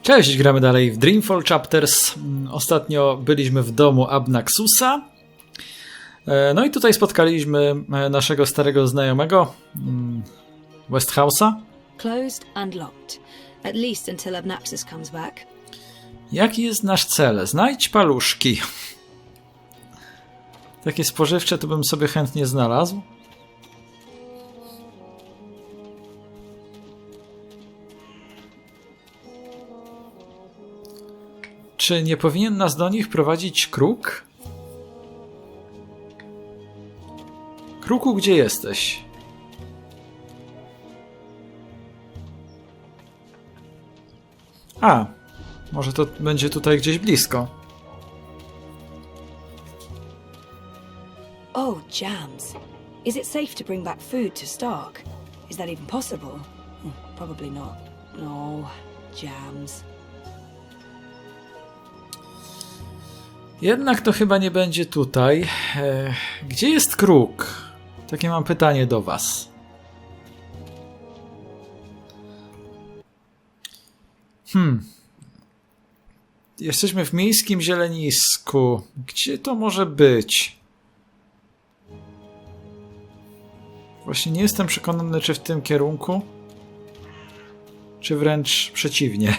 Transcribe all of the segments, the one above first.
Cześć, gramy dalej w Dreamfall Chapters. Ostatnio byliśmy w domu Abnaxusa. No i tutaj spotkaliśmy naszego starego znajomego, Westhouse'a. Closed and locked, at least until Abnaxus comes back. Jaki jest nasz cel? Znajdź paluszki. Takie spożywcze to bym sobie chętnie znalazł. Czy nie powinien nas do nich prowadzić kruk? Kruku, gdzie jesteś? A, może to będzie tutaj gdzieś blisko. Oh, jams. Is it safe to bring back food to Stark? Is that even possible? Probably not. No, jams. Jednak to chyba nie będzie tutaj. Gdzie jest kruk? Takie mam pytanie do was. Jesteśmy w miejskim zielenisku. Gdzie to może być? Właśnie nie jestem przekonany, czy w tym kierunku, czy wręcz przeciwnie.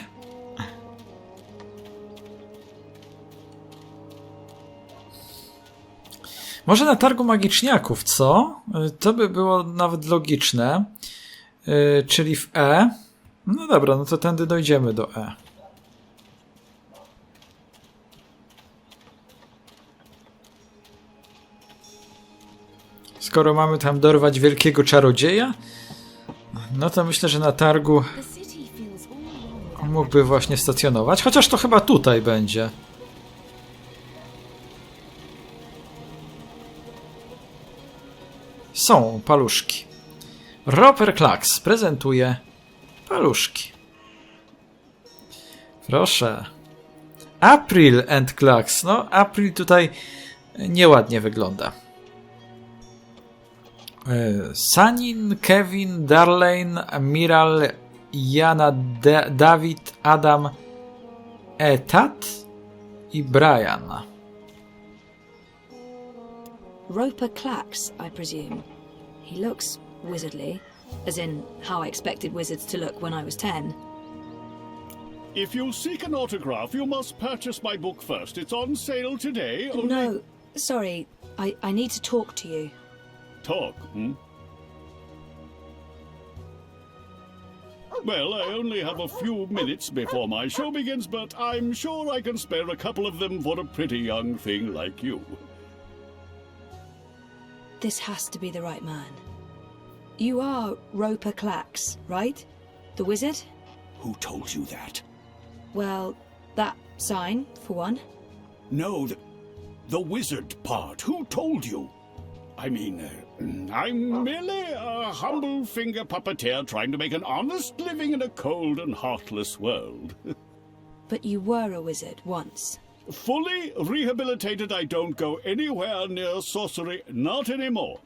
Może na targu magiczniaków, co? To by było nawet logiczne. Czyli w E. No dobra, no to tędy dojdziemy do E. Skoro mamy tam dorwać wielkiego czarodzieja, no to myślę, że na targu mógłby właśnie stacjonować. Chociaż to chyba tutaj będzie. Są paluszki. Klacks prezentuje paluszki. Proszę. April and Klacks. No, April tutaj nieładnie wygląda. Sanin, Kevin, Darlene, Miral, Jana, Dawid, Adam, Etat i Brian. Roper Klacks, I presume. He looks wizardly, as in how I expected wizards to look when I was 10. If you seek an autograph, you must purchase my book first. It's on sale today. Only... No, sorry. I need to talk to you. Talk, Well, I only have a few minutes before my show begins, but I'm sure I can spare a couple of them for a pretty young thing like you. This has to be the right man. You are Roper Klacks, right? The wizard? Who told you that? Well, that sign, for one. No, the wizard part. Who told you? I mean, I'm merely a humble finger puppeteer trying to make an honest living in a cold and heartless world. But you were a wizard once. Fully rehabilitated, I don't go anywhere near sorcery, not anymore.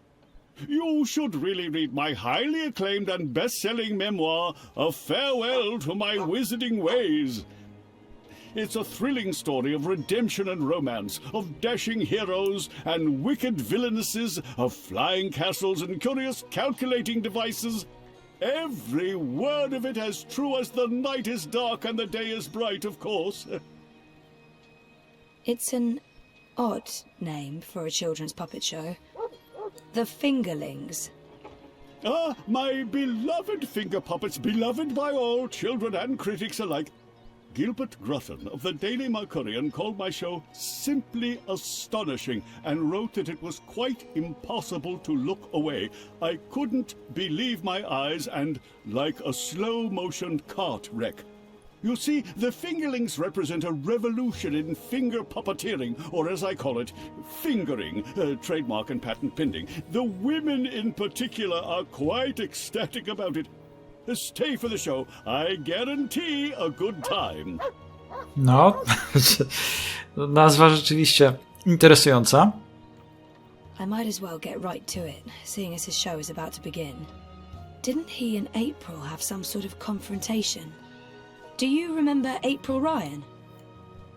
You should really read my highly acclaimed and best-selling memoir, A Farewell to My Wizarding Ways. It's a thrilling story of redemption and romance, of dashing heroes and wicked villainesses, of flying castles and curious calculating devices. Every word of it as true as the night is dark and the day is bright, of course. It's an odd name for a children's puppet show. The Fingerlings. Ah, my beloved finger puppets, beloved by all, children and critics alike. Gilbert Grutton of the Daily Mercurian called my show simply astonishing and wrote that it was quite impossible to look away. I couldn't believe my eyes and like a slow-motion cart wreck. You see, the Fingerlings represent a revolution in finger puppeteering, or as I call it, fingering, trademark and patent pending. The women in particular are quite ecstatic about it. Stay for the show. I guarantee a good time. No, nazwa rzeczywiście interesująca. I might as well get right to it, seeing as his show is about to begin. Didn't he and April have some sort of confrontation? Do you remember April Ryan?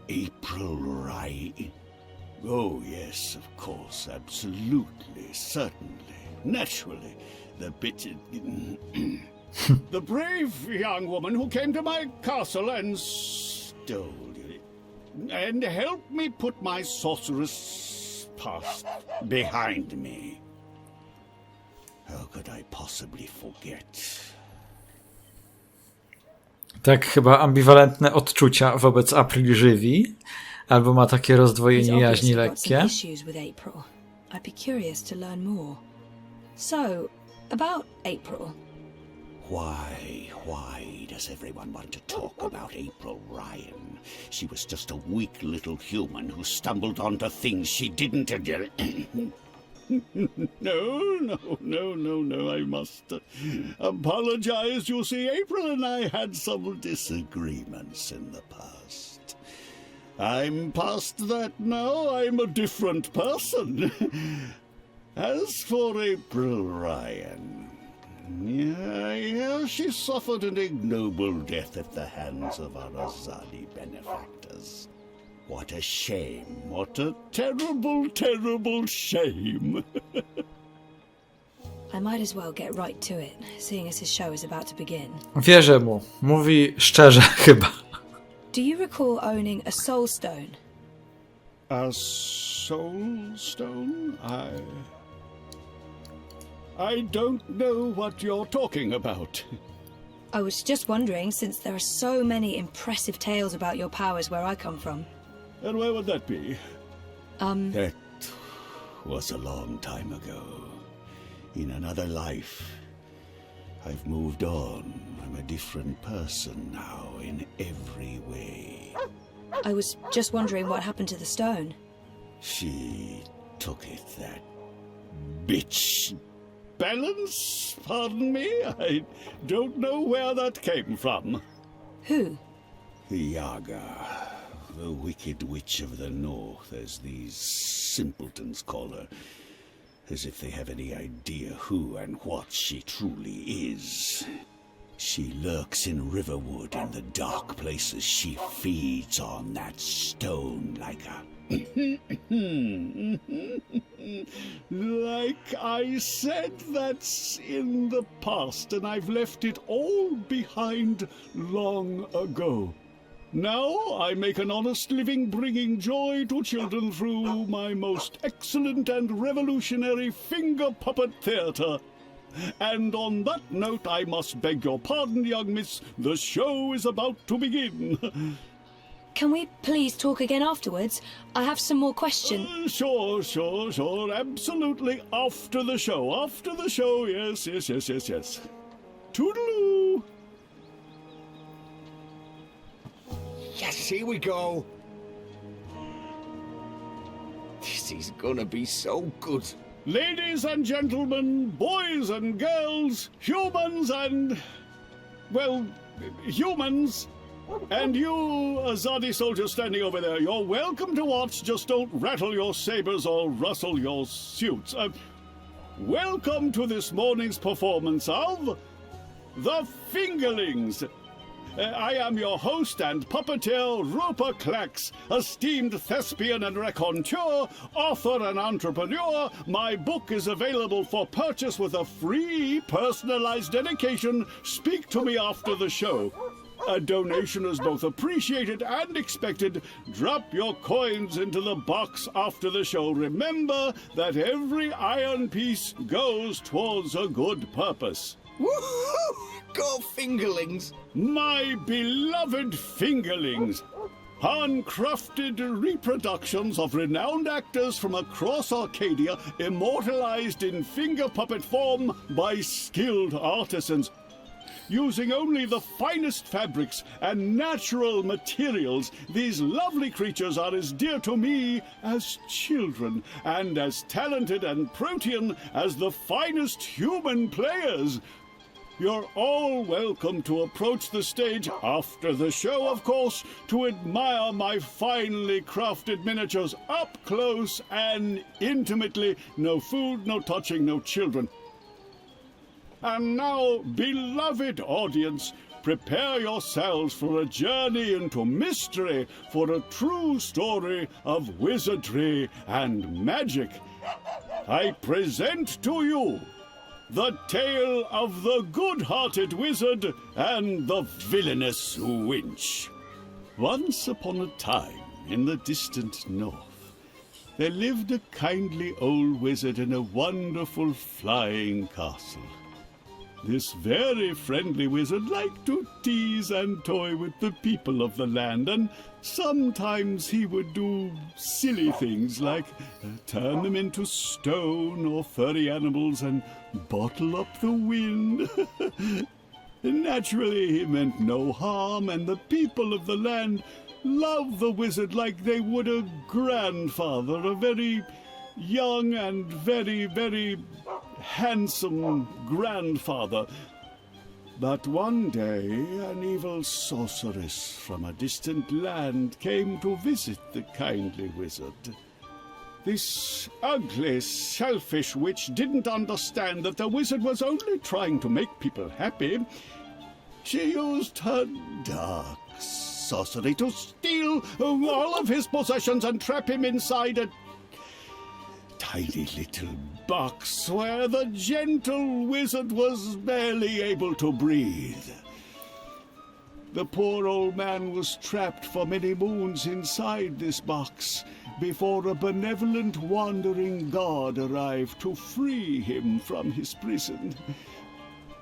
April Ryan? Oh, yes, of course, absolutely, certainly, naturally. The bit... the brave young woman who came to my castle and stole it. And helped me put my sorceress past behind me. How could I possibly forget? Tak chyba ambiwalentne odczucia wobec April żywi, albo ma takie rozdwojenie jaźni lekkie. Issues with April. I'd be curious to learn more. So, about April. Why does everyone want to talk about April Ryan? She was just a weak little human who stumbled onto things she didn't... No, I must apologize. You see, April and I had some disagreements in the past. I'm past that now. I'm a different person. As for April Ryan... Yeah, she suffered an ignoble death at the hands of our Azadi benefactors. What a shame. What a terrible, terrible shame. I might as well get right to it, seeing as his show is about to begin. Wierzę mu. Mówi szczerze chyba. Do you recall owning a soul stone? A soul stone? I don't know what you're talking about. I was just wondering, since there are so many impressive tales about your powers where I come from. And where would that be? That was a long time ago. In another life. I've moved on. I'm a different person now in every way. I was just wondering what happened to the stone. She took it, that bitch. Balance? Pardon me? I don't know where that came from. Who? The Yaga. The Wicked Witch of the North, as these simpletons call her. As if they have any idea who and what she truly is. She lurks in Riverwood in the dark places. She feeds on that stone like a... Like I said, that's in the past, and I've left it all behind long ago. Now I make an honest living bringing joy to children through my most excellent and revolutionary finger puppet theatre. And on that note, I must beg your pardon, young miss. The show is about to begin. Can we please talk again afterwards? I have some more questions. Sure. Absolutely. After the show. Yes. Toodaloo. Yes, here we go. This is gonna be so good. Ladies and gentlemen, boys and girls, humans and... well, humans... And you, Azadi soldier standing over there, you're welcome to watch, just don't rattle your sabers or rustle your suits. Welcome to this morning's performance of... The Fingerlings. I am your host and puppeteer, Rupert Klacks, esteemed thespian and raconteur, author and entrepreneur. My book is available for purchase with a free personalized dedication. Speak to me after the show. A donation is both appreciated and expected. Drop your coins into the box after the show. Remember that every iron piece goes towards a good purpose. Woohoo! Go Fingerlings! My beloved Fingerlings! Handcrafted reproductions of renowned actors from across Arcadia, immortalized in finger puppet form by skilled artisans. Using only the finest fabrics and natural materials, these lovely creatures are as dear to me as children, and as talented and protean as the finest human players. You're all welcome to approach the stage after the show, of course, to admire my finely crafted miniatures up close and intimately. No food, no touching, no children. And now, beloved audience, prepare yourselves for a journey into mystery, for a true story of wizardry and magic. I present to you the tale of the good-hearted wizard and the villainous winch. Once upon a time, in the distant north, there lived a kindly old wizard in a wonderful flying castle. This very friendly wizard liked to tease and toy with the people of the land, and sometimes he would do silly things like turn them into stone or furry animals and bottle up the wind. Naturally, he meant no harm, and the people of the land loved the wizard like they would a grandfather, a very young and very, very handsome grandfather. But one day, an evil sorceress from a distant land came to visit the kindly wizard. This ugly, selfish witch didn't understand that the wizard was only trying to make people happy. She used her dark sorcery to steal all of his possessions and trap him inside a tiny little box where the gentle wizard was barely able to breathe. The poor old man was trapped for many moons inside this box before a benevolent wandering god arrived to free him from his prison.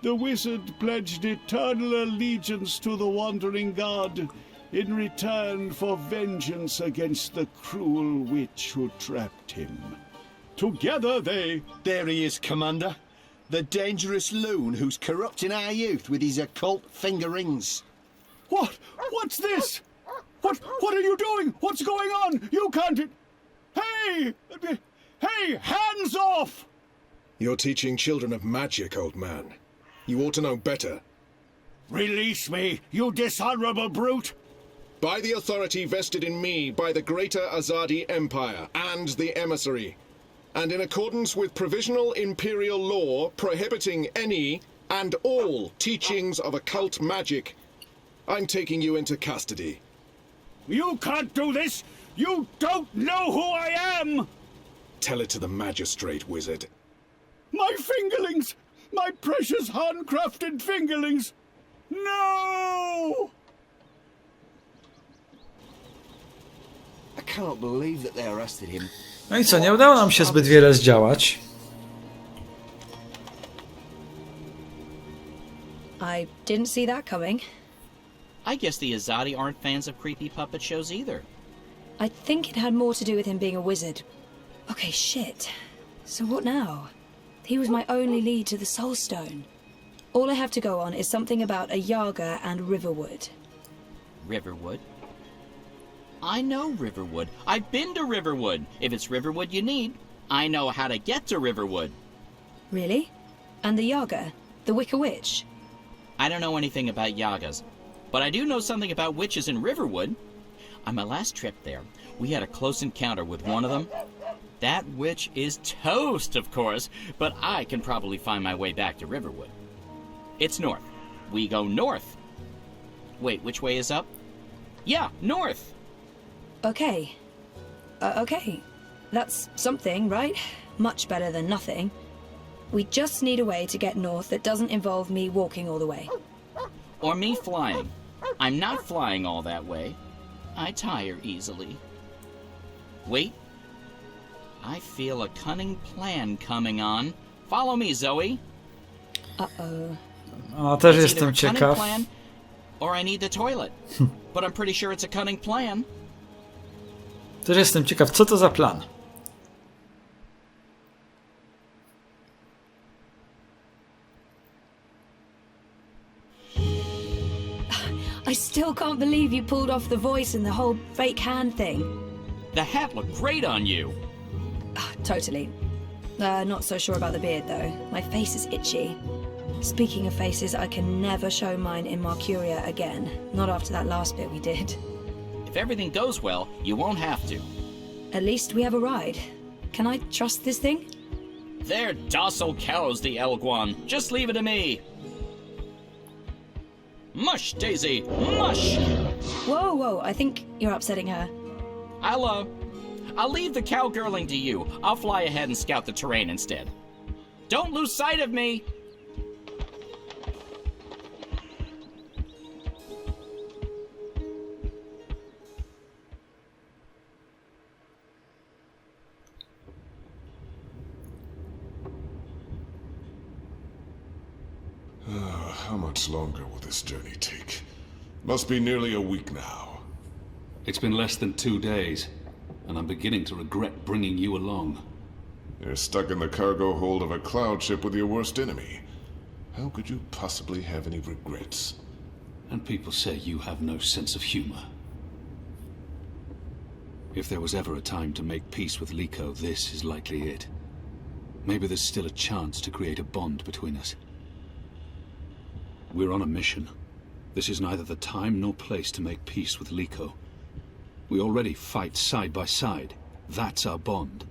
The wizard pledged eternal allegiance to the wandering god in return for vengeance against the cruel witch who trapped him. Together they... There he is, Commander. The dangerous loon who's corrupting our youth with his occult finger rings. What? What's this? What are you doing? What's going on? You can't... Hey! Hey! Hands off! You're teaching children of magic, old man. You ought to know better. Release me, you dishonorable brute! By the authority vested in me by the Greater Azadi Empire and the Emissary, and in accordance with provisional imperial law prohibiting any and all teachings of occult magic, I'm taking you into custody. You can't do this! You don't know who I am! Tell it to the magistrate, wizard. My fingerlings! My precious handcrafted fingerlings! No! I can't believe that they arrested him. No i co, nie udało nam się zbyt wiele zdziałać. I didn't see that coming. I guess the Azadi aren't fans of creepy puppet shows either. I think it had more to do with him being a wizard. Okay, shit. So what now? He was my only lead to the Soul Stone. All I have to go on is something about a Yaga and Riverwood. Riverwood? I know Riverwood. I've been to Riverwood. If it's Riverwood you need, I know how to get to Riverwood. Really? And the Yaga? The Wicker Witch? I don't know anything about Yagas, but I do know something about witches in Riverwood. On my last trip there, we had a close encounter with one of them. That witch is toast, of course, but I can probably find my way back to Riverwood. It's north. We go north. Wait, which way is up? Yeah, north. Okay. Okay. That's something, right? Much better than nothing. We just need a way to get north that doesn't involve me walking all the way. Or me flying. I'm not flying all that way. I tire easily. Wait. I feel a cunning plan coming on. Follow me, Zoe. Uh-oh. O, też It's jestem either a cunning ciekaw. plan, or I need the toilet. But I'm pretty sure it's a cunning plan. Też jestem ciekaw, co to za plan? I still can't believe you pulled off the voice and the whole fake hand thing. The hat looked great on you. Totally. Not so sure about the beard, though. My face is itchy. Speaking of faces, I can never show mine in Mercuria again. Not after that last bit we did. If everything goes well, you won't have to. At least we have a ride. Can I trust this thing? They're docile cows, the Elguan. Just leave it to me. Mush, Daisy! Mush! Whoa, whoa, I think you're upsetting her. I'll leave the cowgirling to you. I'll fly ahead and scout the terrain instead. Don't lose sight of me! How much longer will this journey take? Must be nearly a week now. It's been less than 2 days, and I'm beginning to regret bringing you along. You're stuck in the cargo hold of a cloud ship with your worst enemy. How could you possibly have any regrets? And people say you have no sense of humor. If there was ever a time to make peace with Liko, this is likely it. Maybe there's still a chance to create a bond between us. We're on a mission. This is neither the time nor place to make peace with Liko. We already fight side by side. That's our bond.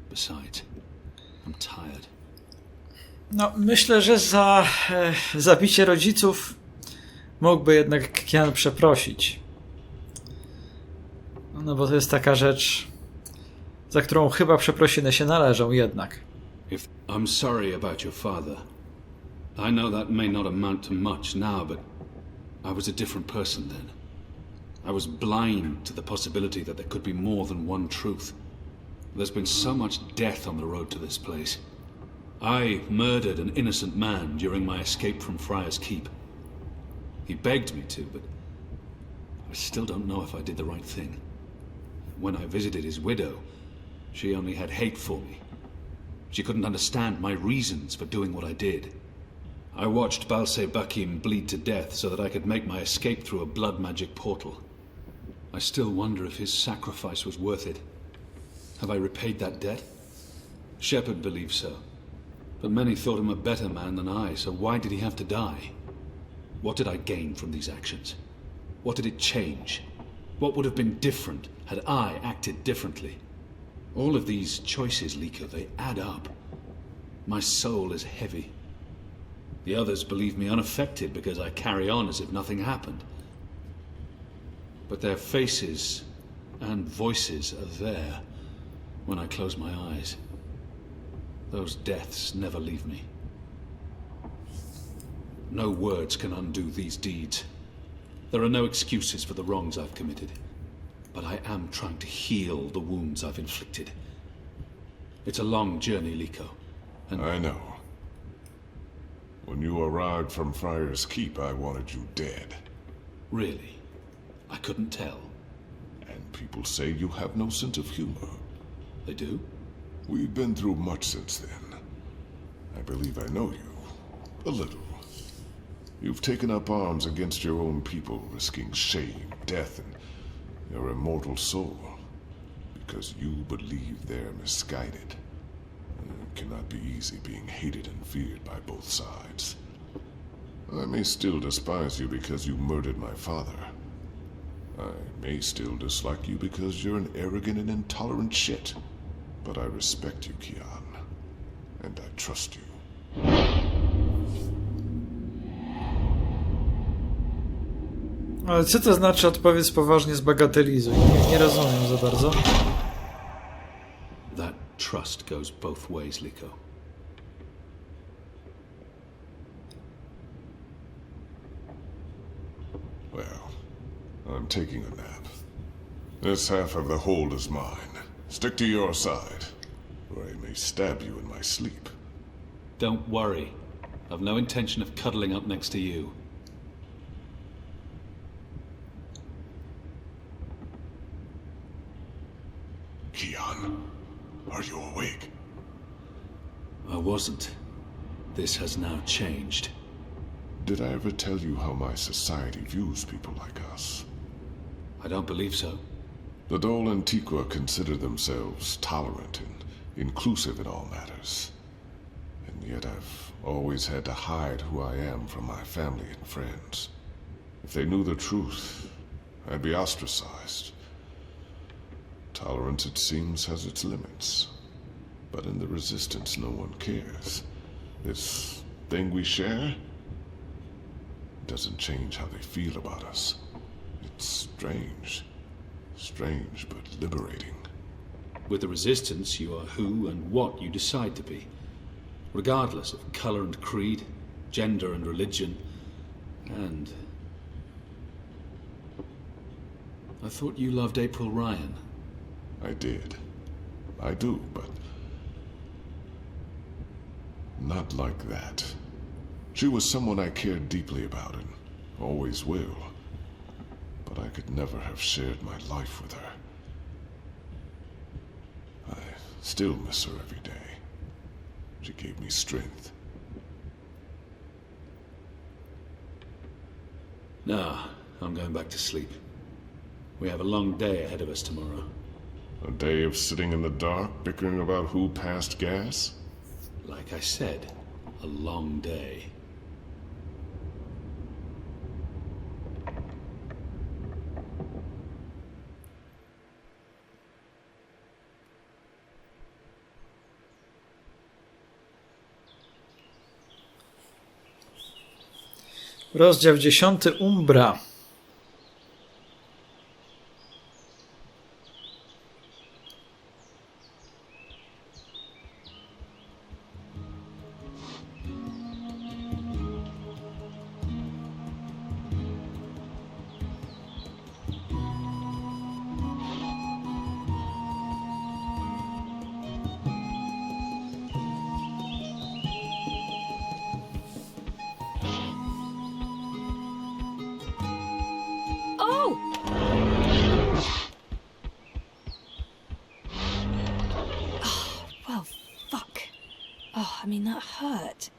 Besides, I'm tired. No, myślę, że za zabicie rodziców mógłby jednak Kian przeprosić. No bo to jest taka rzecz, za którą chyba przeprosiny się należą jednak. I'm sorry about your father. I know that may not amount to much now, but I was a different person then. I was blind to the possibility that there could be more than one truth. There's been so much death on the road to this place. I murdered an innocent man during my escape from Friar's Keep. He begged me to, but I still don't know if I did the right thing. When I visited his widow, she only had hate for me. She couldn't understand my reasons for doing what I did. I watched Balse Bakim bleed to death so that I could make my escape through a blood magic portal. I still wonder if his sacrifice was worth it. Have I repaid that debt? Shepard believes so. But many thought him a better man than I, so why did he have to die? What did I gain from these actions? What did it change? What would have been different had I acted differently? All of these choices, Liko, they add up. My soul is heavy. The others believe me unaffected because I carry on as if nothing happened. But their faces and voices are there when I close my eyes. Those deaths never leave me. No words can undo these deeds. There are no excuses for the wrongs I've committed. But I am trying to heal the wounds I've inflicted. It's a long journey, Liko. And I know. When you arrived from Friar's Keep, I wanted you dead. Really? I couldn't tell. And people say you have no sense of humor. They do? We've been through much since then. I believe I know you. A little. You've taken up arms against your own people, risking shame, death, and your immortal soul. Because you believe they're misguided. It cannot be easy being hated and feared by both sides. I may still despise you because you murdered my father. I may still dislike you because you're an arrogant and intolerant shit. But I respect you, Kian. And I trust you. Ale co to znaczy odpowiedz poważnie, zbagatelizuj? Nie rozumiem za bardzo. That trust goes both ways, Liko. Well, I'm taking a nap. This half of the hold is mine. Stick to your side, or I may stab you in my sleep. Don't worry. I've no intention of cuddling up next to you. Kian, are you awake? I wasn't. This has now changed. Did I ever tell you how my society views people like us? I don't believe so. The Dole Antiqua consider themselves tolerant and inclusive in all matters. And yet I've always had to hide who I am from my family and friends. If they knew the truth, I'd be ostracized. Tolerance, it seems, has its limits. But in the Resistance, no one cares. This thing we share? It doesn't change how they feel about us. It's strange. Strange, but liberating. With the Resistance, you are who and what you decide to be, regardless of color and creed, gender and religion, and... I thought you loved April Ryan. I did. I do, but... not like that. She was someone I cared deeply about and always will. But I could never have shared my life with her. I still miss her every day. She gave me strength. No, I'm going back to sleep. We have a long day ahead of us tomorrow. A day of sitting in the dark, bickering about who passed gas? Like I said, a long day. Rozdział 10. Umbra. I mean, that hurt.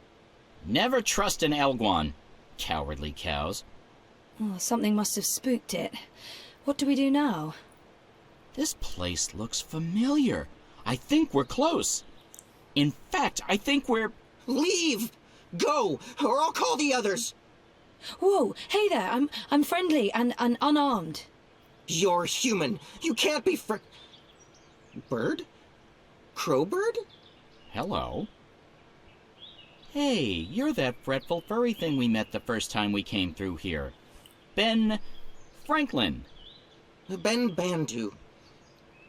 Never trust an Elguan, cowardly cows. Oh, something must have spooked it. What do we do now? This place looks familiar. I think we're close. In fact, I think we're... Leave! Go, or I'll call the others! Whoa, hey there, I'm friendly and unarmed. You're human. You can't be Bird? Crowbird? Hello. Hey, you're that fretful furry thing we met the first time we came through here. Ben... Franklin. Ben Bandu.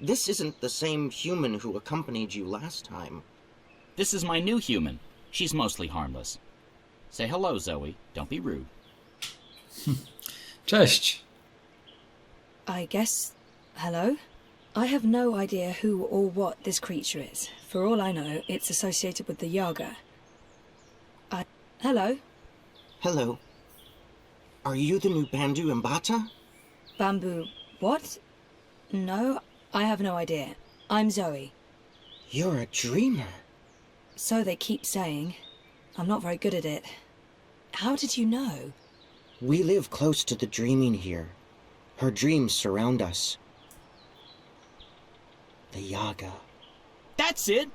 This isn't the same human who accompanied you last time. This is my new human. She's mostly harmless. Say hello, Zoe. Don't be rude. Cześć. I guess... hello? I have no idea who or what this creature is. For all I know, it's associated with the Yaga. Hello? Hello. Are you the new Bandu Mbata? Bamboo... what? No, I have no idea. I'm Zoe. You're a dreamer. So they keep saying. I'm not very good at it. How did you know? We live close to the dreaming here. Her dreams surround us. The Yaga. That's it!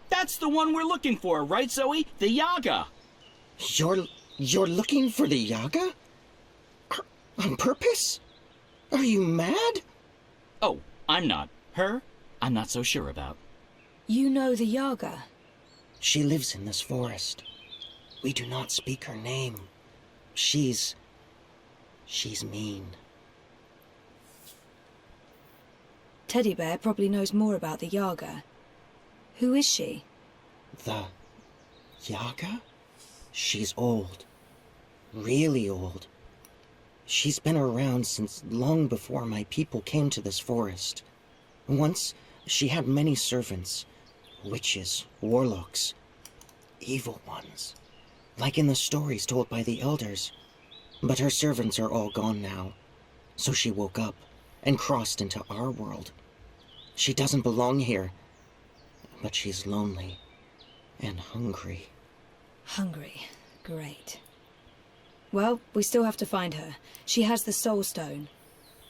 That's the one we're looking for, right, Zoe? The Yaga! You're looking for the Yaga? On purpose? Are you mad? Oh, I'm not. Her, I'm not so sure about. You know the Yaga? She lives in this forest. We do not speak her name. She's mean. Teddy Bear probably knows more about the Yaga. Who is she? The Yaga? She's old. Really old. She's been around since long before my people came to this forest. Once, she had many servants. Witches, warlocks, evil ones. Like in the stories told by the elders. But her servants are all gone now. So she woke up and crossed into our world. She doesn't belong here. But she's lonely and hungry. Hungry. Great. Well, we still have to find her. She has the Soul Stone.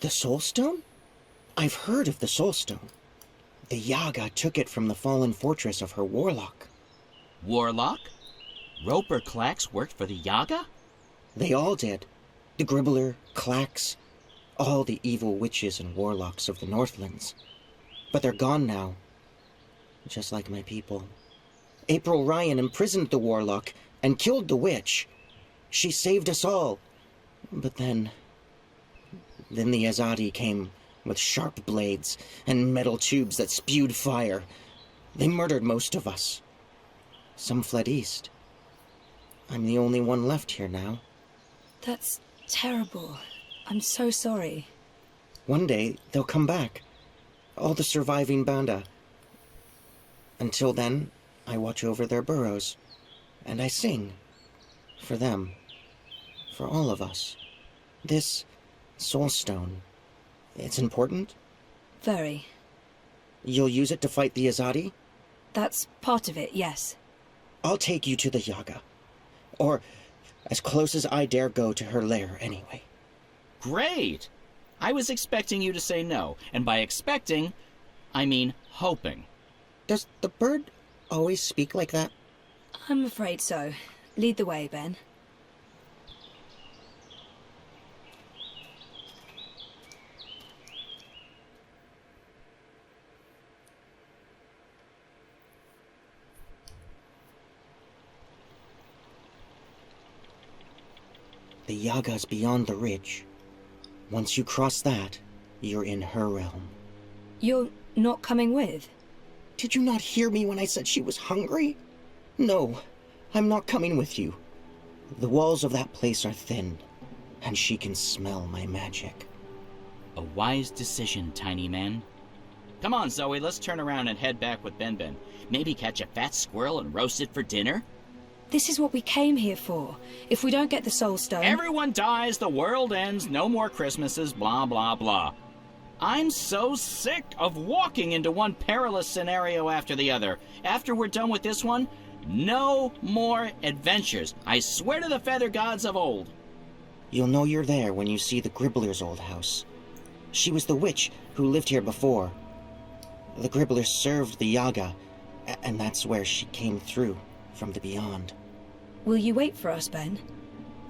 The Soul Stone? I've heard of the Soul Stone. The Yaga took it from the fallen fortress of her warlock. Warlock? Roper Klacks worked for the Yaga? They all did. The Gribbler, Klacks, all the evil witches and warlocks of the Northlands. But they're gone now. Just like my people. April Ryan imprisoned the warlock and killed the witch. She saved us all, But then the Azadi came with sharp blades and metal tubes that spewed fire. They murdered most of us. Some fled east. I'm the only one left here now. That's terrible. I'm so sorry. One day, they'll come back. All the surviving Banda. Until then, I watch over their burrows. And I sing. For them. For all of us. This soul stone. It's important? Very. You'll use it to fight the Azadi? That's part of it, yes. I'll take you to the Yaga. Or as close as I dare go to her lair, anyway. Great! I was expecting you to say no, and by expecting, I mean hoping. Does the bird always speak like that? I'm afraid so. Lead the way, Ben. The Yaga's beyond the ridge. Once you cross that, you're in her realm. You're not coming with? Did you not hear me when I said she was hungry? No, I'm not coming with you. The walls of that place are thin, and she can smell my magic. A wise decision, tiny man. Come on, Zoe, let's turn around and head back with Ben Ben. Maybe catch a fat squirrel and roast it for dinner? This is what we came here for. If we don't get the Soul Stone... Everyone dies, the world ends, no more Christmases, blah, blah, blah. I'm so sick of walking into one perilous scenario after the other. After we're done with this one, no more adventures. I swear to the feather gods of old. You'll know you're there when you see the Gribbler's old house. She was the witch who lived here before. The Gribbler served the Yaga, and that's where she came through from the beyond. Will you wait for us, Ben?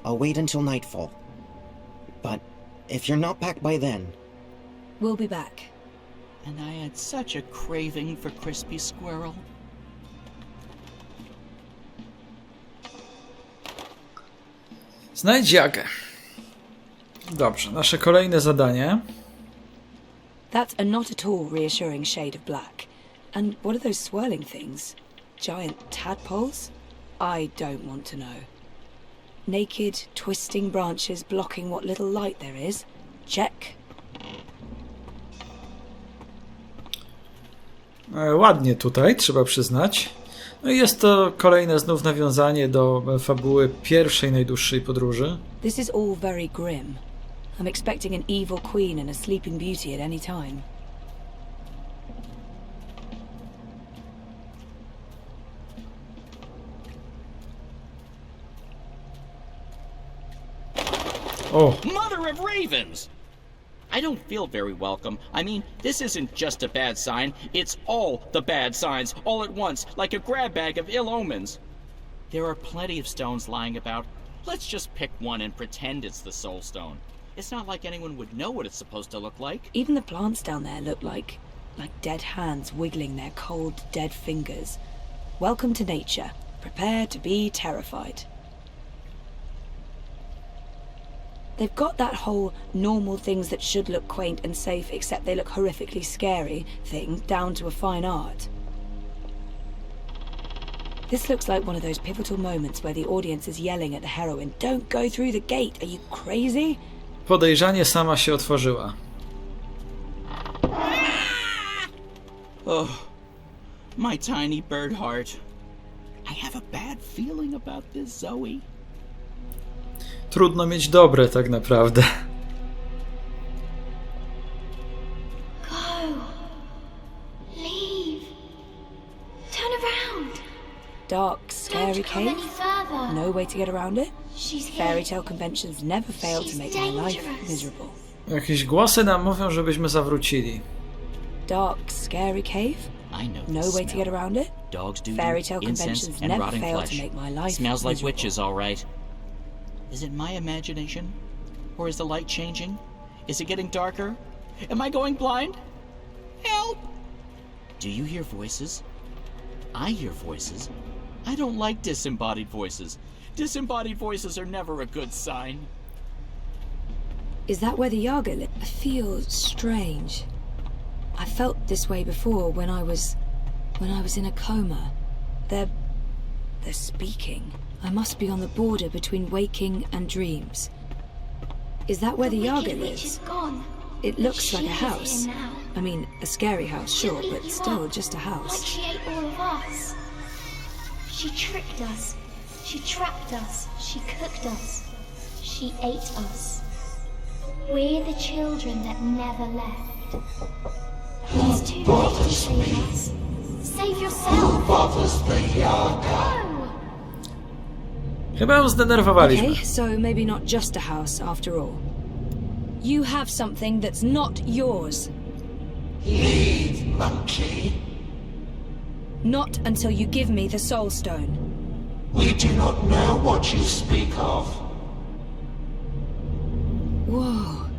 I'll wait until nightfall. But if you're not back by then... We'll be back. And I had such a craving for crispy squirrel. Znajdź Jagę. Dobrze, nasze kolejne zadanie. That's a not at all reassuring shade of black. And what are those swirling things? Giant tadpoles? I don't want to know. Naked, twisting branches blocking what little light there is. Check. Ładnie tutaj, trzeba przyznać. No i jest to kolejne znów nawiązanie do fabuły pierwszej najdłuższej podróży. This is all very grim. I'm expecting an evil queen and a sleeping beauty at any time. Oh. Mother of ravens! I don't feel very welcome. I mean, this isn't just a bad sign, it's all the bad signs, all at once, like a grab bag of ill omens. There are plenty of stones lying about. Let's just pick one and pretend it's the soul stone. It's not like anyone would know what it's supposed to look like. Even the plants down there look like dead hands wiggling their cold, dead fingers. Welcome to nature. Prepare to be terrified. They've got that whole normal things that should look quaint and safe except they look horrifically scary thing down to a fine art. This looks like one of those pivotal moments where the audience is yelling at the heroine, "Don't go through the gate, are you crazy?" Podejrzanie sama się otworzyła. Oh, my tiny bird heart. I have a bad feeling about this, Zoe. Trudno mieć dobre, tak naprawdę. Go. Leave. Turn around. Dark, scary Don't come cave? any further. No way to get around it? She's here. Fairy tale conventions never fail to make my life dangerous. miserable. Jakieś głosy nam mówią, żebyśmy zawrócili. Dark, scary cave? I know No way to get around it? Dogs do Fairy tale incense conventions and never rotting fail flesh. to make my life Smells like miserable. witches, all right. Is it my imagination? Or is the light changing? Is it getting darker? Am I going blind? Help! Do you hear voices? I hear voices. I don't like disembodied voices. Disembodied voices are never a good sign. Is that where the Yaga live? I feel strange. I felt this way before when I was in a coma. They're speaking. I must be on the border between waking and dreams. Is that where the Yaga lives? It looks like a house. I mean, a scary house, sure, but still just a house. Like she ate all of us. She tricked us. She trapped us. She cooked us. She ate us. We're the children that never left. It's too late to save us. Save yourself. Who bothers the Yaga? Chyba ją zdenerwowaliśmy. Okay, so maybe not just a house after all. You have something that's not yours. Leave, monkey. Not until you give me the Soul Stone. We do not know what you speak of. Whoa,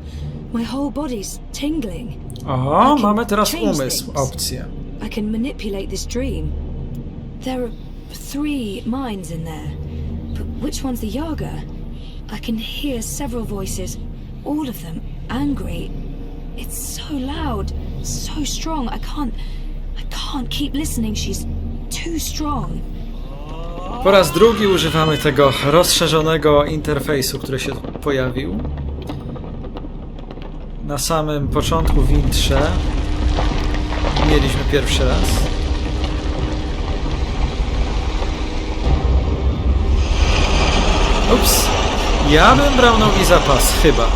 my whole body's tingling. O, mamy teraz umysł, opcję. I can manipulate this dream. There are 3 minds in there. But which one's the Yaga? I can hear several voices, all of them angry. It's so loud, so strong. I can't keep listening. She's too strong. Po raz drugi używamy tego rozszerzonego interfejsu, który się pojawił. Na samym początku w intrze mieliśmy pierwszy raz. Ups, ja bym brał nogi zapas, chyba.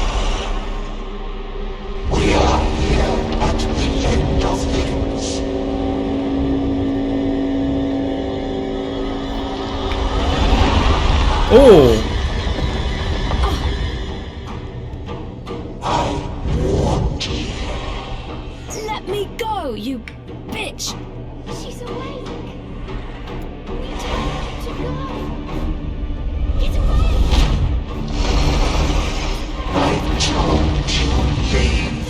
O! Let me go, you bitch! She's awake. We told her to go. Get away. I told you leave.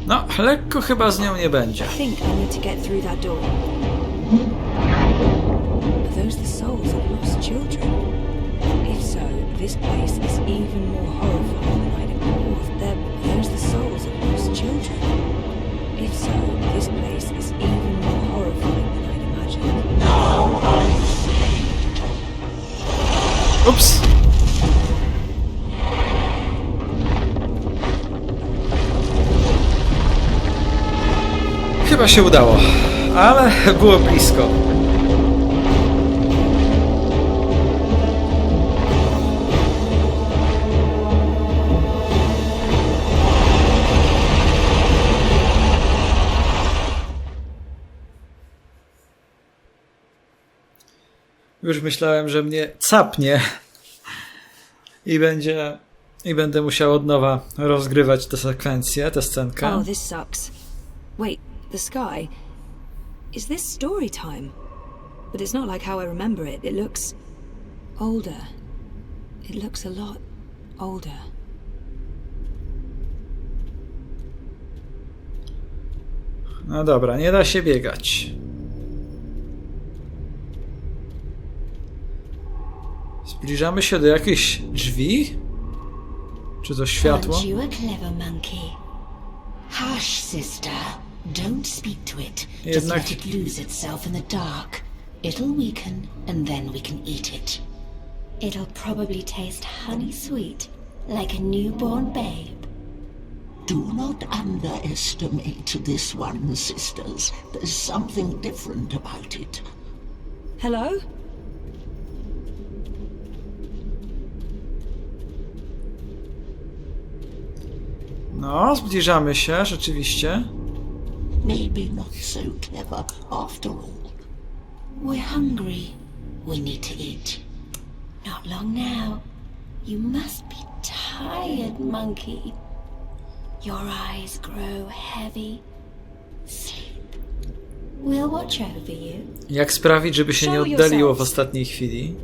No, lekko chyba z nią nie będzie. I think I need to get through that door. Are those the souls of lost children? If so, this place is even more horrifying than I'd imagined. Are those the souls of lost children? If so, this place is even more horrifying than I'd imagined. Now I see. Ups! Chyba się udało, ale było blisko. Już myślałem, że mnie capnie i będę musiał od nowa rozgrywać tę sekwencję, tę scenkę. Oh, this sucks. Wait, the sky. Is this story time? But it's not like how I remember it. It looks older. It looks a lot older. No dobra, nie da się biegać. Zbliżamy się do jakichś drzwi? Czy to światło? Aren't you a clever monkey? Hush, sister. Don't speak to it. Just Jednak... let it lose itself in the dark. It'll weaken, and then we can eat it. It'll probably taste honey sweet, like a newborn babe. Do not underestimate this one, sisters. There's something different about it. Hello? No, zbliżamy się, rzeczywiście. Maybe not so clever after all. We're hungry. We need to eat. Not long now. You must be tired, monkey. Your eyes grow heavy. Sleep. We'll watch over you. Jak sprawić, żeby się nie oddaliło w ostatniej chwili?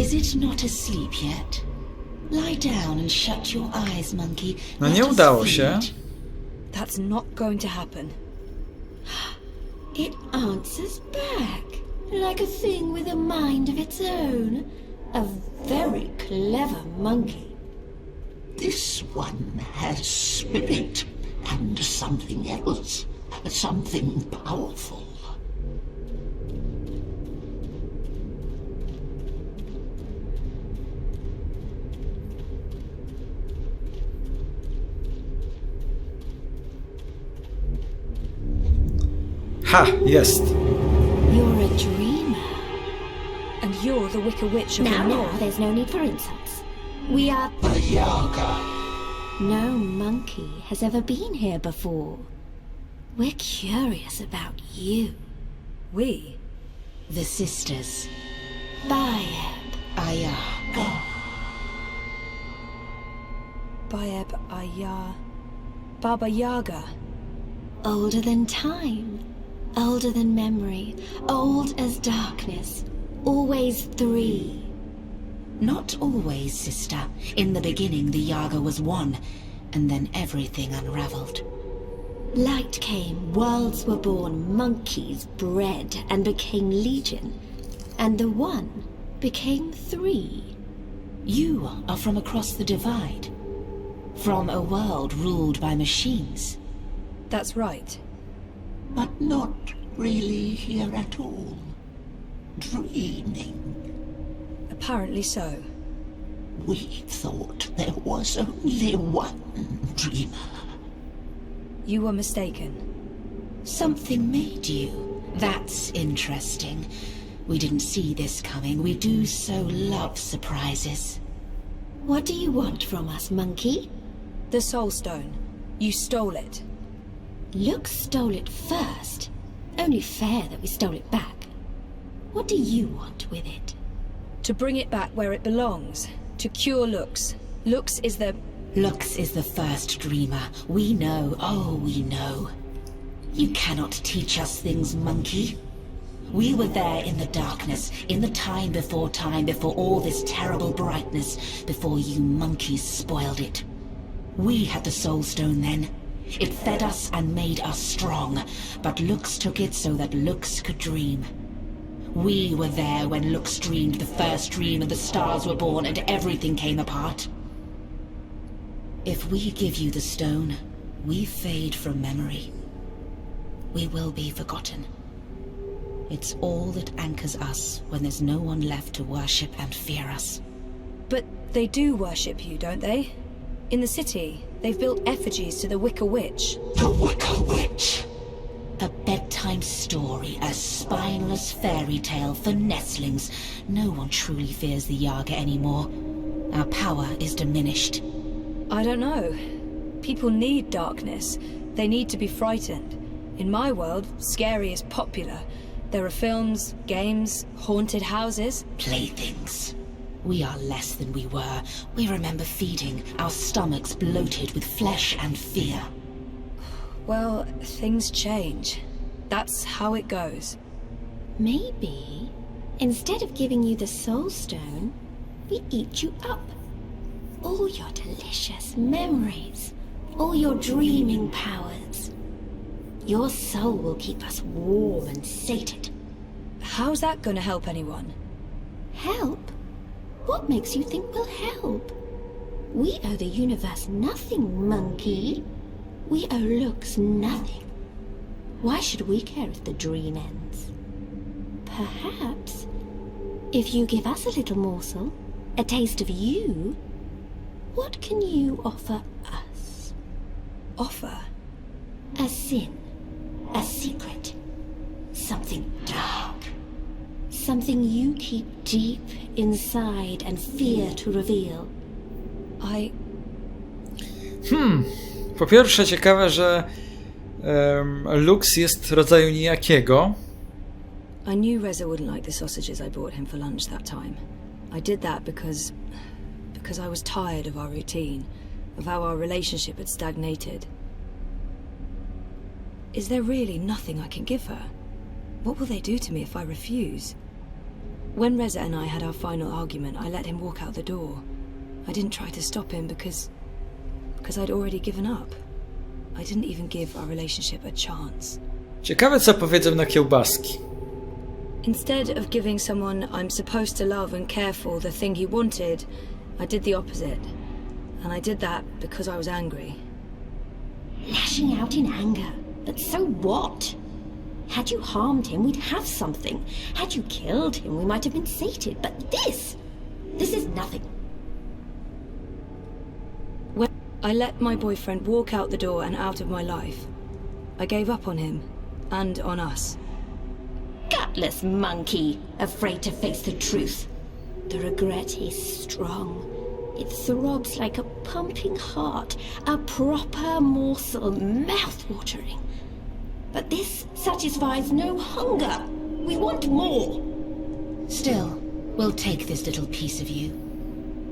Is it not asleep yet? Lie down and shut your eyes, monkey. No Let nie us udało feed. się. That's not going to happen. It answers back, like a thing with a mind of its own. A very clever monkey. This one has spirit and something else, something powerful. Ha, jest. You're a dreamer. And you're the Wicker Witch of the Now, North. there's no need for insults. We are... A Yaga. No monkey has ever been here before. We're curious about you. We? The sisters. Bayeb, Ayaga. Bayeb Ayar. Baba Yaga. Older than time. Older than memory. Old as darkness. Always 3. Not always, sister. In the beginning, the Yaga was one, and then everything unraveled. Light came, worlds were born, monkeys bred and became legion. And the one became 3. You are from across the divide. From a world ruled by machines. That's right. But not really here at all. Dreaming. Apparently so. We thought there was only one dreamer. You were mistaken. Something made you. That's interesting. We didn't see this coming. We do so love surprises. What do you want from us, monkey? The Soul Stone. You stole it. Lux stole it first. Only fair that we stole it back. What do you want with it? To bring it back where it belongs. To cure Lux. Lux is the... Lux is the first dreamer. We know, oh, we know. You cannot teach us things, monkey. We were there in the darkness, in the time, before all this terrible brightness, before you monkeys spoiled it. We had the Soul Stone then. It fed us and made us strong, but Lux took it so that Lux could dream. We were there when Lux dreamed the first dream and the stars were born and everything came apart. If we give you the stone, we fade from memory. We will be forgotten. It's all that anchors us when there's no one left to worship and fear us. But they do worship you, don't they? In the city, they've built effigies to the Wicker Witch. The Wicker Witch! A bedtime story, a spineless fairy tale for nestlings. No one truly fears the Yaga anymore. Our power is diminished. I don't know. People need darkness. They need to be frightened. In my world, scary is popular. There are films, games, haunted houses. Playthings. We are less than we were. We remember feeding, our stomachs bloated with flesh and fear. Well, things change. That's how it goes. Maybe, instead of giving you the Soul Stone, we eat you up. All your delicious memories, all your dreaming powers. Your soul will keep us warm and sated. How's that gonna help anyone? Help? What makes you think we'll help? We owe the universe nothing, monkey. We owe Lux nothing. Why should we care if the dream ends? Perhaps, if you give us a little morsel, a taste of you, what can you offer us? Offer? A sin, a secret, something dark, something you keep deep inside and fear to reveal. Po pierwsze ciekawe, że Lux jest rodzaju nijakiego. I knew Reza wouldn't like the sausages I brought him for lunch that time. I did that because I was tired of our routine, of how our relationship had stagnated. Is there really nothing I can give her? What will they do to me if I refuse? When Reza and I had our final argument, I let him walk out the door. I didn't try to stop him because I'd already given up. I didn't even give our relationship a chance. Ciekawe, co powiedzą na kiełbaski. Instead of giving someone I'm supposed to love and care for the thing he wanted, I did the opposite. And I did that because I was angry. Lashing out in anger. But so what? Had you harmed him, we'd have something. Had you killed him, we might have been sated. But this is nothing. When I let my boyfriend walk out the door and out of my life, I gave up on him and on us. Gutless monkey, afraid to face the truth. The regret is strong. It throbs like a pumping heart, a proper morsel, mouth-watering. But this satisfies no hunger. We want more. Still, we'll take this little piece of you.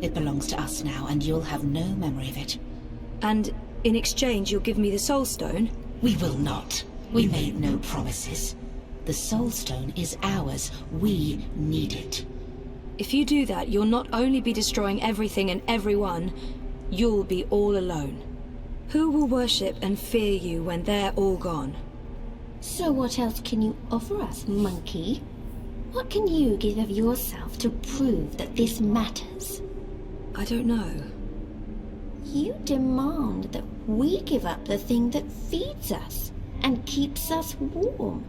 It belongs to us now, and you'll have no memory of it. And in exchange, you'll give me the Soul Stone? We will not. We made no promises. The Soul Stone is ours. We need it. If you do that, you'll not only be destroying everything and everyone, you'll be all alone. Who will worship and fear you when they're all gone? So what else can you offer us, monkey? What can you give of yourself to prove that this matters? I don't know. You demand that we give up the thing that feeds us and keeps us warm.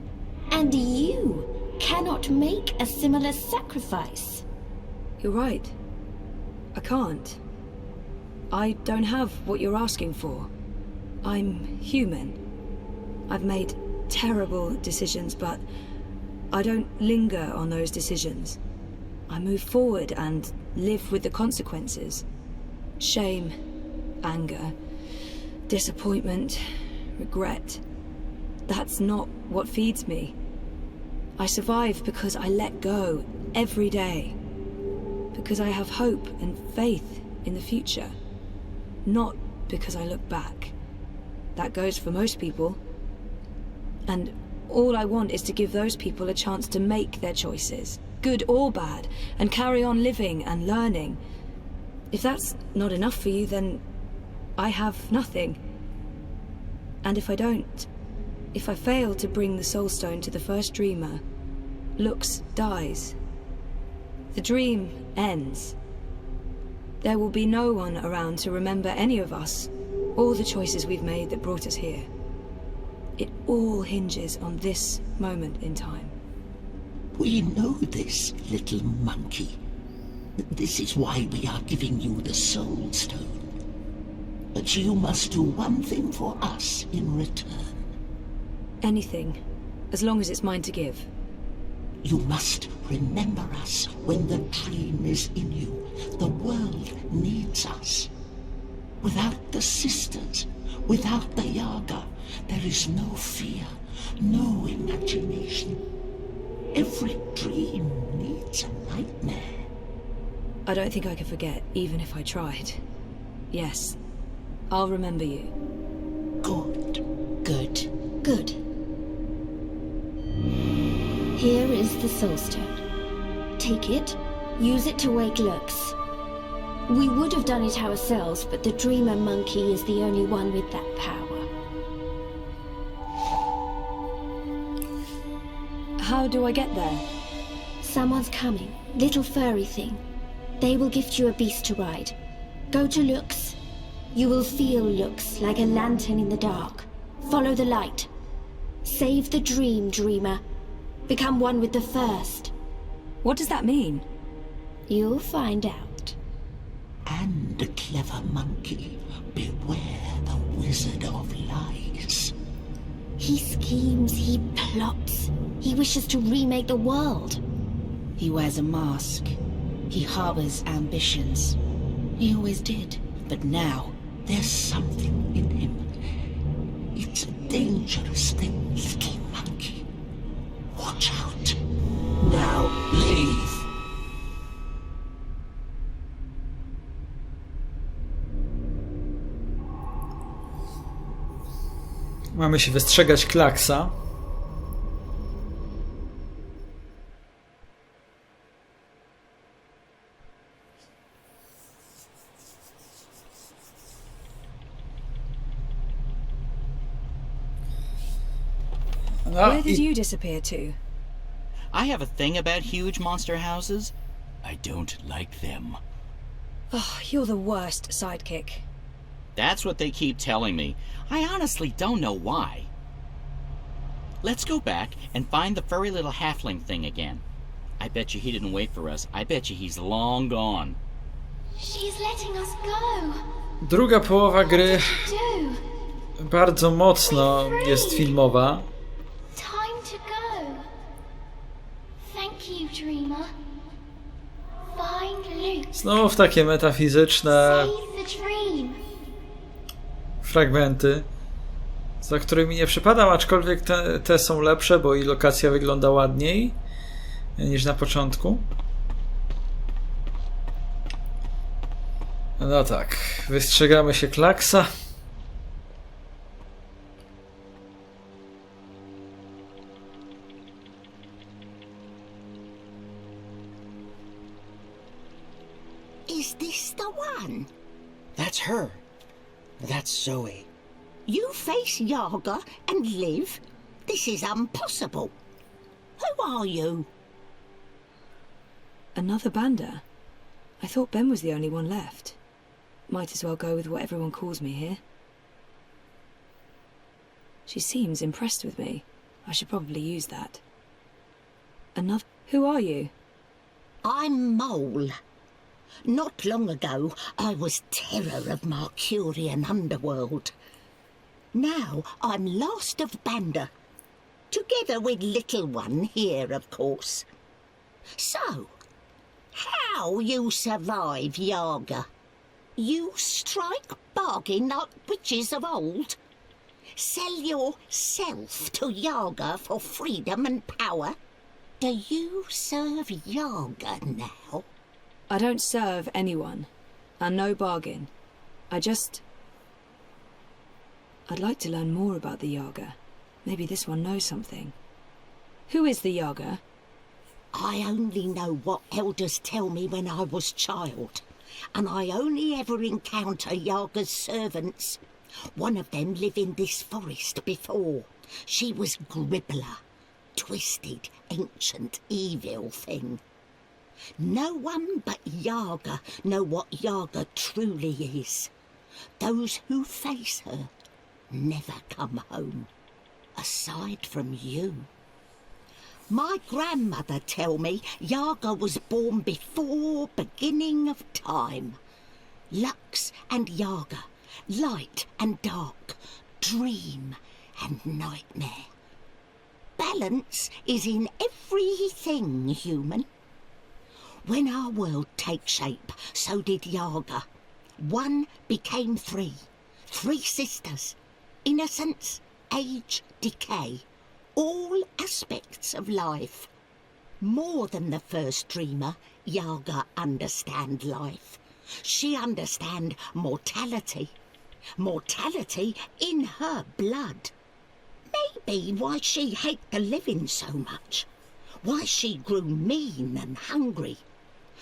And you cannot make a similar sacrifice. You're right. I can't. I don't have what you're asking for. I'm human. I've made terrible decisions, but I don't linger on those decisions. I move forward and live with the consequences. Shame, anger, disappointment, regret. That's not what feeds me. I survive because I let go every day. Because I have hope and faith in the future. Not because I look back. That goes for most people. And all I want is to give those people a chance to make their choices, good or bad, and carry on living and learning. If that's not enough for you, then I have nothing. And if I don't, if I fail to bring the Soul Stone to the first dreamer, Lux dies. The dream ends. There will be no one around to remember any of us, or the choices we've made that brought us here. It all hinges on this moment in time. We know this, little monkey. This is why we are giving you the Soul Stone. But you must do one thing for us in return. Anything, as long as it's mine to give. You must remember us when the dream is in you. The world needs us. Without the sisters, without the Yaga, there is no fear, no imagination. Every dream needs a nightmare. I don't think I could forget, even if I tried. Yes, I'll remember you. Good. Good. Good. Here is the Soul Stone. Take it, use it to wake Lux. We would have done it ourselves, but the Dreamer Monkey is the only one with that power. How do I get there? Someone's coming. Little furry thing. They will gift you a beast to ride. Go to Lux. You will feel Lux like a lantern in the dark. Follow the light. Save the dream, Dreamer. Become one with the first. What does that mean? You'll find out. And a clever monkey, beware the Wizard of Lies. He schemes, he plots. He wishes to remake the world. He wears a mask. He harbors ambitions. He always did. But now, there's something in him. It's a dangerous thing, little monkey. Watch out. Now, leave. Mamy się wystrzegać Klacksa. Where did you disappear to? I have a thing about huge monster houses. I don't like them. Oh, you're the worst sidekick. That's what they keep telling me. I honestly don't know why. Let's go back and find the furry little halfling thing again. I bet you he didn't wait for us. I bet you he's long gone. She's letting us go. Druga połowa gry Do. bardzo mocno jest filmowa. Time to go. Thank you, dreamer. Find Luke. Znów takie metafizyczne Save the dream. fragmenty, za którymi nie przypadam, aczkolwiek te są lepsze, bo i lokacja wygląda ładniej niż na początku. No tak, wystrzegamy się Klacksa. Is this the one? That's her. That's Zoe. You face Yaga and live? This is impossible. Who are you? Another Banda? I thought Ben was the only one left. Might as well go with what everyone calls me here. She seems impressed with me. I should probably use that. Another... Who are you? I'm Mole. Not long ago, I was terror of Marcurian underworld. Now I'm last of Banda, together with little one here, of course. So, how you survive Yaga? You strike bargain like witches of old? Sell yourself to Yaga for freedom and power? Do you serve Yaga now? I don't serve anyone, and no bargain. I'd like to learn more about the Yaga. Maybe this one knows something. Who is the Yaga? I only know what elders tell me when I was child, and I only ever encounter Yaga's servants. One of them lived in this forest before. She was Gribbler, twisted, ancient, evil thing. No one but Yaga know what Yaga truly is. Those who face her never come home, aside from you. My grandmother tell me Yaga was born before beginning of time. Lux and Yaga, light and dark, dream and nightmare. Balance is in everything human. When our world takes shape, so did Yaga. One became three sisters. Innocence, age, decay, all aspects of life. More than the first dreamer, Yaga understand life. She understand mortality. Mortality in her blood. Maybe why she hate the living so much. Why she grew mean and hungry.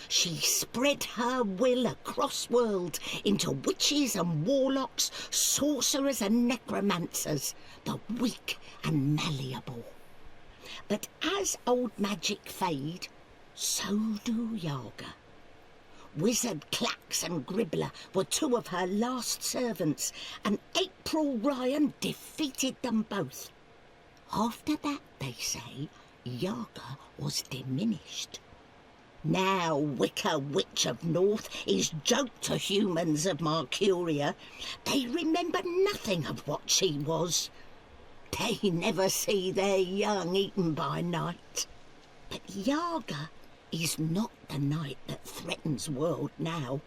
She spread her will across world into witches and warlocks, sorcerers and necromancers, the weak and malleable. But as old magic fade, so do Yaga. Wizard Klacks and Gribbler were two of her last servants, and April Ryan defeated them both. After that, they say, Yaga was diminished. Now Wicker Witch of North is joke to humans of Marcuria. They remember nothing of what she was. They never see their young eaten by night. But Yaga is not the night that threatens world now.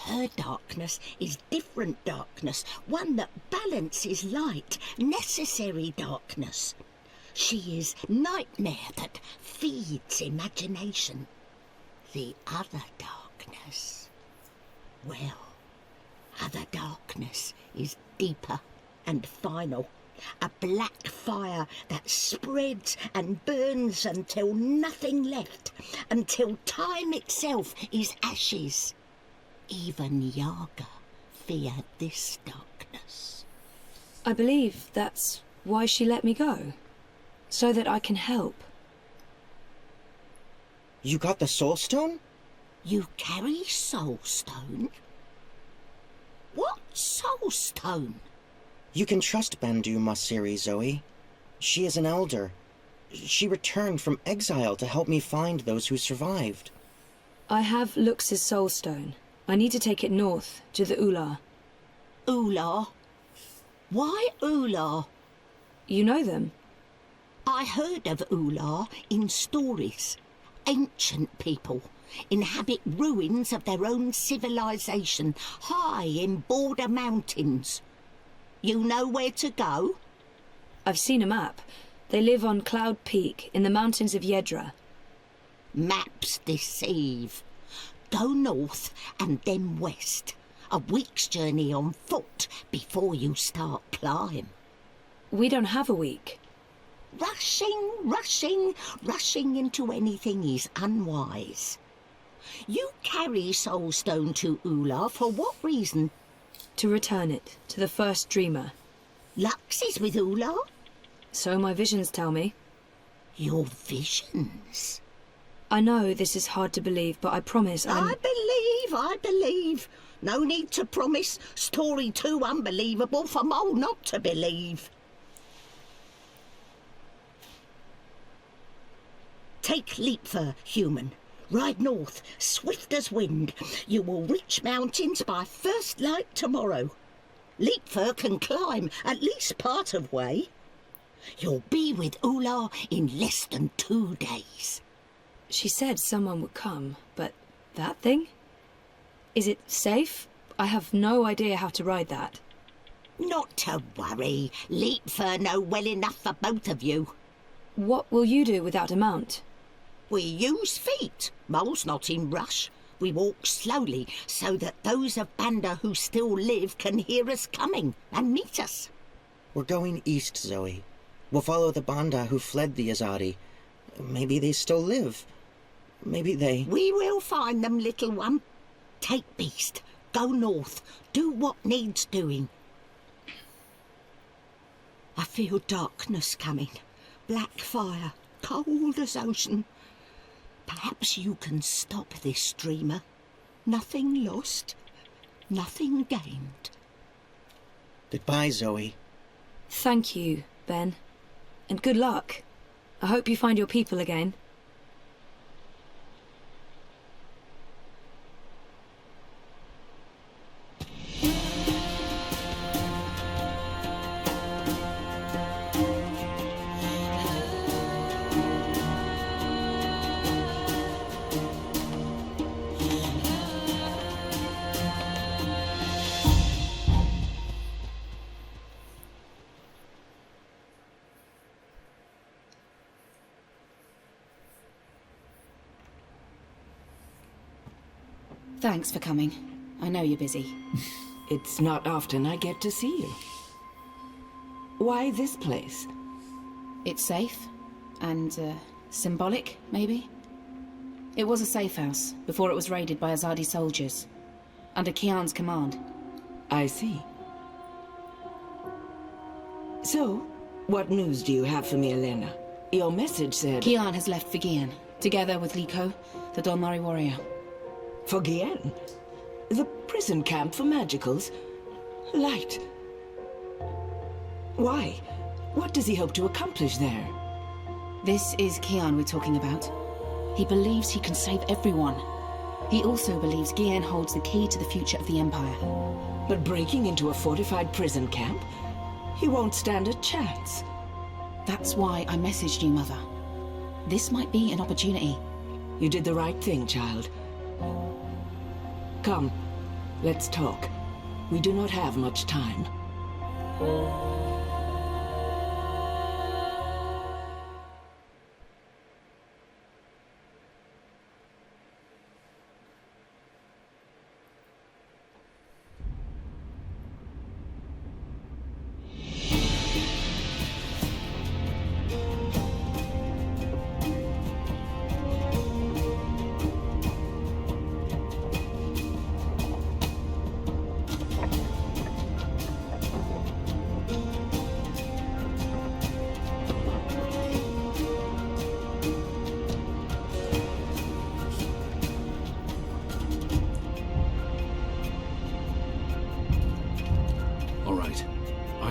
Her darkness is different darkness, one that balances light, necessary darkness. She is nightmare that feeds imagination. The other darkness, well, other darkness is deeper and final. A black fire that spreads and burns until nothing left, until time itself is ashes. Even Yaga feared this darkness. I believe that's why she let me go. so that I can help. You got the Soul Stone? You carry Soul Stone? What Soul Stone? You can trust Bandu Masiri, Zoe. She is an elder. She returned from exile to help me find those who survived. I have Lux's soul stone. I need to take it north, to the Ular. Ular? Why Ular? You know them? I heard of Ular in stories. Ancient people inhabit ruins of their own civilization, high in border mountains. You know where to go? I've seen a map. They live on Cloud Peak, in the mountains of Yedra. Maps deceive. Go north and then west. A week's journey on foot before you start climb. We don't have a week. Rushing into anything is unwise. You carry Soulstone to Ular for what reason? To return it to the first dreamer. Lux is with Ular? So my visions tell me. Your visions? I know this is hard to believe, but I promise I believe. No need to promise. Story too unbelievable for Mole not to believe. Take Leapfur, human. Ride north, swift as wind. You will reach mountains by first light tomorrow. Leapfur can climb at least part of way. You'll be with Ular in less than 2 days. She said someone would come, but that thing? Is it safe? I have no idea how to ride that. Not to worry. Leapfur know well enough for both of you. What will you do without a mount? We use feet. Mole's not in rush. We walk slowly so that those of Banda who still live can hear us coming and meet us. We're going east, Zoe. We'll follow the Banda who fled the Azadi. Maybe they still live. Maybe they... We will find them, little one. Take Beast. Go north. Do what needs doing. I feel darkness coming. Black fire. Cold as ocean. Perhaps you can stop this dreamer. Nothing lost. Nothing gained. Goodbye, Zoe. Thank you, Ben. And good luck. I hope you find your people again. Thanks for coming. I know you're busy. It's not often I get to see you. Why this place? It's safe. And, symbolic, maybe? It was a safe house, before it was raided by Azadi soldiers. Under Kian's command. I see. So, what news do you have for me, Elena? Your message said... Kian has left for Gian, together with Liko, the Dolmari warrior. For Gian? The prison camp for magicals? Light. Why? What does he hope to accomplish there? This is Kian we're talking about. He believes he can save everyone. He also believes Gian holds the key to the future of the Empire. But breaking into a fortified prison camp? He won't stand a chance. That's why I messaged you, Mother. This might be an opportunity. You did the right thing, child. Come, let's talk. We do not have much time.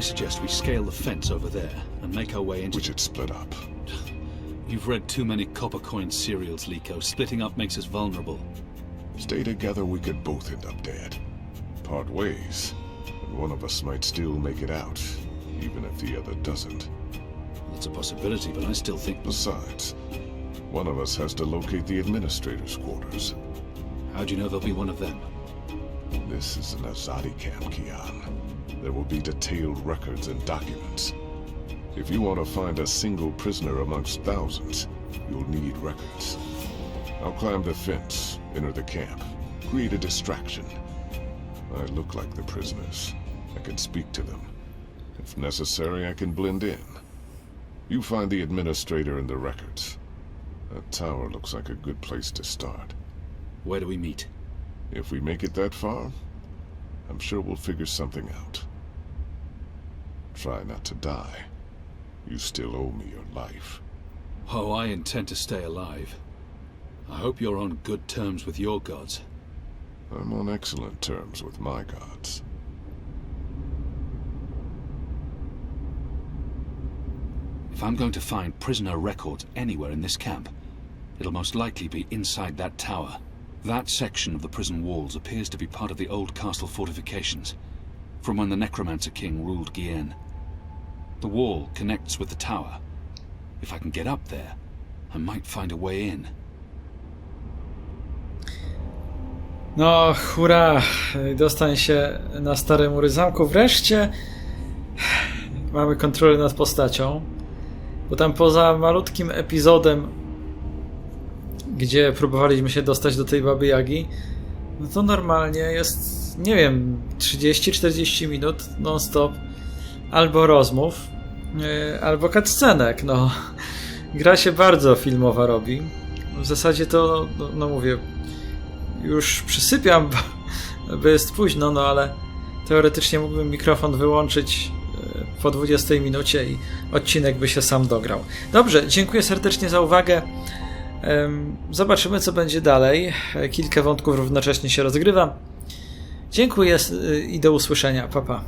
I suggest we scale the fence over there and make our way into... We should split up. You've read too many copper-coin serials, Liko. Splitting up makes us vulnerable. Stay together, we could both end up dead. Part ways, and one of us might still make it out, even if the other doesn't. That's a possibility, but I still think... Besides, one of us has to locate the administrator's quarters. How do you know there'll be one of them? This is an Azadi camp, Kian. There will be detailed records and documents. If you want to find a single prisoner amongst thousands, you'll need records. I'll climb the fence, enter the camp, create a distraction. I look like the prisoners. I can speak to them. If necessary, I can blend in. You find the administrator and the records. That tower looks like a good place to start. Where do we meet? If we make it that far, I'm sure we'll figure something out. Try not to die. You still owe me your life. Oh, I intend to stay alive. I hope you're on good terms with your gods. I'm on excellent terms with my gods. If I'm going to find prisoner records anywhere in this camp, it'll most likely be inside that tower. That section of the prison walls appears to be part of the old castle fortifications, from when the Necromancer King ruled Gien. The wall connects with the tower. If I can get up there, I might find a way in. No, hurra! Dostań się na stare mury zamku. Wreszcie mamy kontrolę nad postacią. Bo tam poza malutkim epizodem, gdzie próbowaliśmy się dostać do tej Baby Jagi, no to normalnie jest, nie wiem, 30-40 minut non-stop albo rozmów, albo cutscenek. No, gra się bardzo filmowa robi. W zasadzie to, no mówię, już przysypiam, bo jest późno, no ale teoretycznie mógłbym mikrofon wyłączyć po 20 minucie i odcinek by się sam dograł. Dobrze, dziękuję serdecznie za uwagę. Zobaczymy, co będzie dalej. Kilka wątków równocześnie się rozgrywa. Dziękuję i do usłyszenia. Pa, pa.